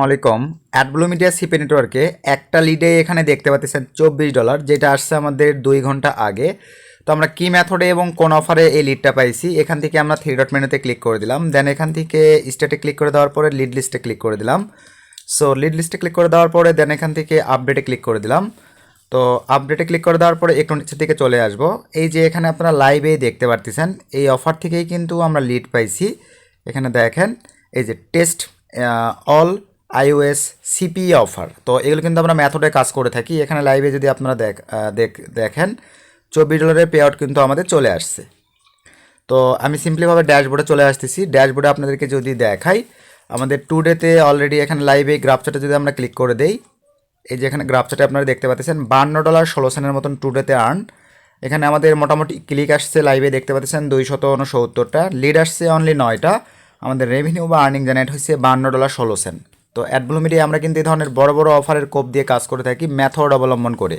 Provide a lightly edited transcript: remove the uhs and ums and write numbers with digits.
আলাইকুম। অ্যাডব্লু media CP নেটওয়ার্কে একটা লিডে এখানে দেখতে পাচ্ছেন $24, যেটা আসছে আমাদের 2 ঘন্টা আগে। তো আমরা কি মেথডে এবং কোন অফারে এই লিডটা পাইছি, এখান থেকে আমরা থ্রি ডট মেনুতে ক্লিক করে দিলাম। দেন এখান থেকে স্টেটে ক্লিক করে দেওয়ার পরে লিড লিস্টে ক্লিক করে দিলাম। সো লিড লিস্টে ক্লিক করে দেওয়ার পরে দেন এখান থেকে আপডেটে ক্লিক করে দিলাম। তো আপডেটে ক্লিক করে দেওয়ার পরে একটু নিচের দিকে চলে আসব। এই যে এখানে আপনারা লাইভে দেখতে পারতেছেন, এই অফার থেকেই কিন্তু আমরা লিড পাইছি। এখানে দেখেন এই যে test all iOS CPE offer. তো এগুলো কিন্তু আমরা মেথডে কাজ করে থাকি। এখানে লাইভে যদি আপনারা দেখেন $24 পে আউট কিন্তু আমাদের চলে আসছে। তো আমি সিম্পলিভাবে ড্যাশবোর্ডে চলে আসতেছি। ড্যাশবোর্ডে আপনাদেরকে যদি দেখাই, আমাদের টুডেতে অলরেডি এখানে লাইভে গ্রাফ চার্টে যদি আমরা ক্লিক করে দেই, এই যে এখানে গ্রাফ চার্টে আপনারা দেখতে পাচ্ছেন $52.16 মতন টুডেতে আর্ন। এখানে আমাদের মোটামুটি ক্লিক আসছে লাইভে দেখতে পাচ্ছেন 269টা, লিড আসছে অনলি 9টা। আমাদের রেভিনিউ বা আর্নিং জেনারেট হয়েছে $52.16। তো অ্যাডব্লু মিডিয়ায় আমরা কিন্তু এই ধরনের বড় বড় অফারের কোপ দিয়ে কাজ করে থাকি মেথড অবলম্বন করে।